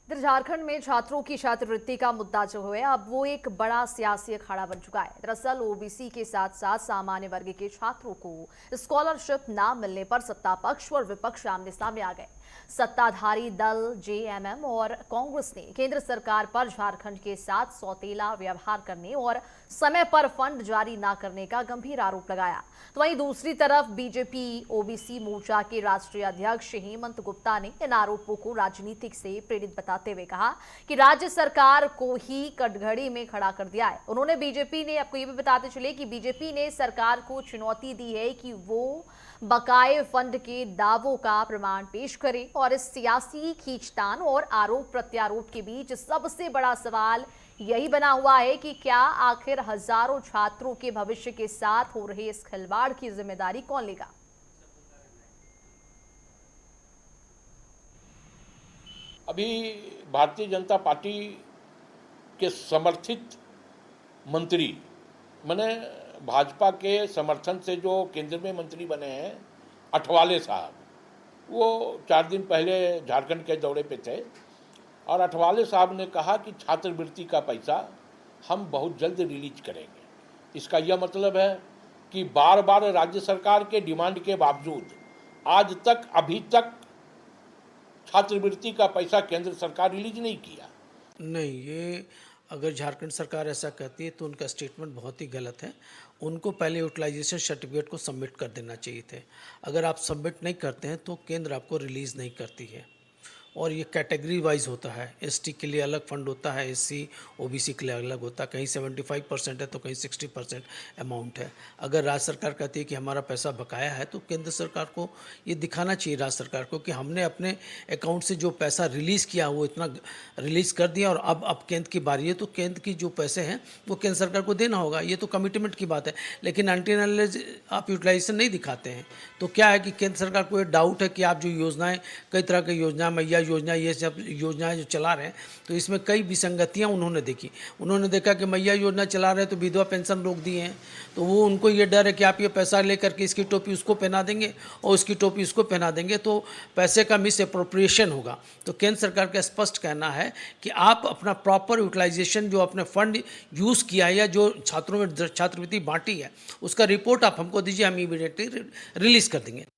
इधर झारखंड में छात्रों की छात्रवृत्ति का मुद्दा जो है अब वो एक बड़ा सियासी अखाड़ा बन चुका है। दरअसल ओबीसी के साथ साथ सामान्य वर्ग के छात्रों को स्कॉलरशिप ना मिलने पर सत्ता पक्ष और विपक्ष आमने सामने आ गए। सत्ताधारी दल जेएमएम और कांग्रेस ने केंद्र सरकार पर झारखंड के साथ सौतेला व्यवहार करने और समय पर फंड जारी न करने का गंभीर आरोप लगाया। तो वहीं दूसरी तरफ बीजेपी ओबीसी मोर्चा के राष्ट्रीय अध्यक्ष हेमंत गुप्ता ने इन आरोपों को राजनीतिक से प्रेरित बताते हुए कहा कि राज्य सरकार को ही कटघड़ी में खड़ा कर दिया है। उन्होंने बीजेपी ने, आपको ये भी बताते चले कि बीजेपी ने सरकार को चुनौती दी है कि वो बकाये फंड के दावों का प्रमाण पेश करे। और इस सियासी खींचतान और आरोप प्रत्यारोप के बीच सबसे बड़ा सवाल यही बना हुआ है कि क्या आखिर हजारों छात्रों के भविष्य के साथ हो रहे इस खिलवाड़ की जिम्मेदारी कौन लेगा। अभी भारतीय जनता पार्टी के समर्थित मंत्री माने भाजपा के समर्थन से जो केंद्र में मंत्री बने हैं अठवाले साहब, वो 4 दिन पहले झारखंड के दौरे पे थे और अठवाले साहब ने कहा कि छात्रवृत्ति का पैसा हम बहुत जल्द रिलीज करेंगे। इसका यह मतलब है कि बार बार राज्य सरकार के डिमांड के बावजूद आज तक अभी तक छात्रवृत्ति का पैसा केंद्र सरकार रिलीज नहीं किया। नहीं, ये अगर झारखंड सरकार ऐसा कहती है तो उनका स्टेटमेंट बहुत ही गलत है। उनको पहले यूटिलाइजेशन सर्टिफिकेट को सबमिट कर देना चाहिए थे। अगर आप सबमिट नहीं करते हैं तो केंद्र आपको रिलीज़ नहीं करती है। और ये कैटेगरी वाइज होता है, एसटी के लिए अलग फंड होता है, एससी ओबीसी के लिए अलग होता है। कहीं 75% है तो कहीं 60% अमाउंट है। अगर राज्य सरकार कहती है कि हमारा पैसा बकाया है तो केंद्र सरकार को ये दिखाना चाहिए राज्य सरकार को कि हमने अपने अकाउंट से जो पैसा रिलीज़ किया वो इतना रिलीज़ कर दिया और अब केंद्र की बारी है तो केंद्र की जो पैसे हैं वो केंद्र सरकार को देना होगा। ये तो कमिटमेंट की बात है। लेकिन अनटिल अनलेस आप यूटिलाइजेशन नहीं दिखाते हैं तो क्या है कि केंद्र सरकार को ये डाउट है कि आप जो योजनाएँ, कई तरह की योजना, मैया योजना, ये सब योजनाएं जो चला रहे हैं तो इसमें कई विसंगतियां उन्होंने देखी। उन्होंने देखा कि मैया योजना चला रहे हैं तो विधवा पेंशन रोक दिए हैं, तो वो उनको ये डर है कि आप ये पैसा लेकर के इसकी टोपी उसको पहना देंगे और उसकी टोपी उसको पहना देंगे तो पैसे का मिस अप्रोप्रिएशन होगा। तो केंद्र सरकार का स्पष्ट कहना है कि आप अपना प्रॉपर यूटिलाइजेशन, जो अपने फंड यूज़ किया है या जो छात्रों में छात्रवृत्ति बांटी है उसका रिपोर्ट आप हमको दीजिए, हम इमीडिएटली रिलीज़ कर देंगे।